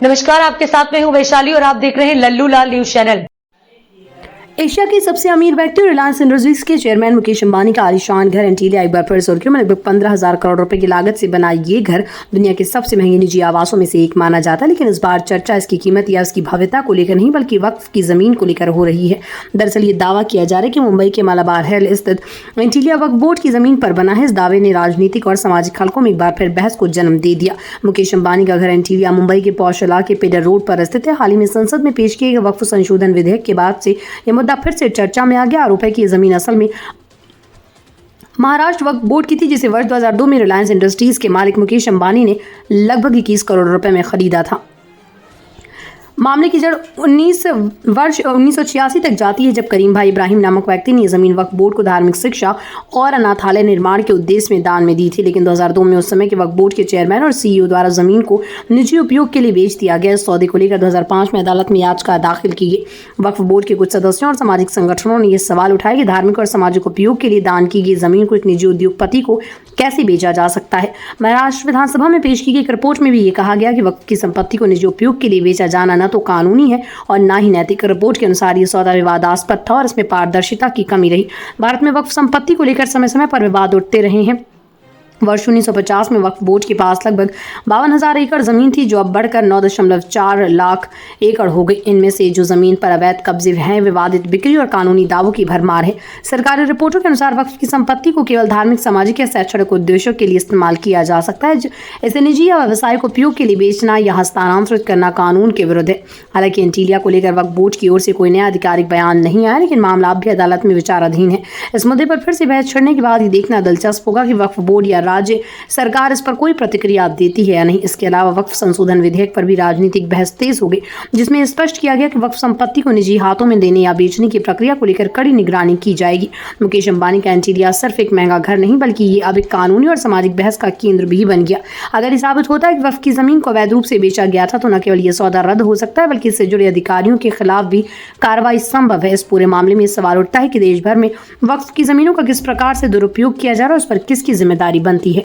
नमस्कार, आपके साथ में हूँ वैशाली और आप देख रहे हैं लल्लू लाल न्यूज चैनल। एशिया के सबसे अमीर व्यक्ति रिलायंस इंडस्ट्रीज के चेयरमैन मुकेश अंबानी का आलीशान घर एंटीलिया एक बार फिर सुर्खियों में। लगभग 15,000 करोड़ रुपए की लागत से बना ये घर दुनिया के सबसे महंगे निजी आवासों में से एक माना जाता है। लेकिन इस बार चर्चा इसकी कीमत या उसकी भव्यता को लेकर नहीं बल्कि वक्फ की जमीन को लेकर हो रही है। दरअसल ये दावा किया जा रहा है कि मुंबई के मालाबार हिल स्थित एंटीलिया वक्फ बोर्ड की जमीन पर बना है। इस दावे ने राजनीतिक और सामाजिक हलकों में एक बार फिर बहस को जन्म दे दिया। मुकेश अंबानी का घर एंटीलिया मुंबई के पौष इलाके पेडर रोड पर स्थित है। हाल ही में संसद में पेश किए गए वक्फ संशोधन विधेयक के बाद से यह मुद्दा फिर से चर्चा में आ गया। आरोप है कि यह जमीन असल में महाराष्ट्र वक्फ बोर्ड की थी, जिसे वर्ष 2002 में रिलायंस इंडस्ट्रीज के मालिक मुकेश अंबानी ने लगभग 21 करोड़ रुपए में खरीदा था। मामले की जड़ 1986 तक जाती है, जब करीम भाई इब्राहिम नामक व्यक्ति ने जमीन वक्फ बोर्ड को धार्मिक शिक्षा और अनाथालय निर्माण के उद्देश्य में दान में दी थी। लेकिन 2002 में उस समय के वक्फ बोर्ड के चेयरमैन और सीईओ द्वारा जमीन को निजी उपयोग के लिए बेच दिया गया। इस सौदे को लेकर 2005 में अदालत में याचिका दाखिल की गई। वक्फ बोर्ड के कुछ सदस्यों और सामाजिक संगठनों ने यह सवाल उठाया कि धार्मिक और सामाजिक उपयोग के लिए दान की गई जमीन को एक निजी उद्योगपति को कैसे बेचा जा सकता है। महाराष्ट्र विधानसभा में पेश की गई एक रिपोर्ट में भी ये कहा गया कि वक्फ की संपत्ति को निजी उपयोग के लिए बेचा जाना न तो कानूनी है और ना ही नैतिक। रिपोर्ट के अनुसार ये सौदा विवादास्पद था और इसमें पारदर्शिता की कमी रही। भारत में वक्फ संपत्ति को लेकर समय समय पर विवाद उठते रहे हैं। वर्ष 1950 में वक्फ बोर्ड के पास लगभग 52,000 एकड़ जमीन थी, जो अब बढ़कर 9.4 लाख एकड़ हो गई। इनमें से जो जमीन पर अवैध कब्जे हैं, विवादित बिक्री और कानूनी दावों की भरमार है। सरकारी रिपोर्टों के अनुसार वक्फ की संपत्ति को केवल धार्मिक, सामाजिक या शैक्षणिक उद्देश्यों के लिए इस्तेमाल किया जा सकता है। इसे निजी या व्यावसायिक उपयोग के लिए बेचना या हस्तांतरित करना कानून के विरुद्ध है। हालांकि एंटीलिया को लेकर वक्फ बोर्ड की ओर से कोई नया आधिकारिक बयान नहीं आया, लेकिन मामला अब भी अदालत में विचाराधीन है। इस मुद्दे पर फिर से बहस छिड़ने के बाद ये देखना दिलचस्प होगा कि वक्फ बोर्ड या राज्य सरकार इस पर कोई प्रतिक्रिया देती है या नहीं। इसके अलावा वक्फ संशोधन विधेयक पर भी राजनीतिक बहस तेज हो गई, जिसमें स्पष्ट किया गया कि वक्फ संपत्ति को निजी हाथों में देने या बेचने की प्रक्रिया को लेकर कड़ी निगरानी की जाएगी। मुकेश अंबानी का एंटीलिया सिर्फ एक महंगा घर नहीं, बल्कि ये अब एक कानूनी और सामाजिक बहस का केंद्र भी बन गया। अगर ये साबित होता है कि वक्फ की जमीन को अवैध रूप से बेचा गया था, तो न केवल ये सौदा रद्द हो सकता है, बल्कि इससे जुड़े अधिकारियों के खिलाफ भी कार्रवाई संभव है। इस पूरे मामले में सवाल उठता है कि देश भर में वक्फ की जमीनों का किस प्रकार से दुरुपयोग किया जा रहा है, उस पर किसकी जिम्मेदारी बनती है।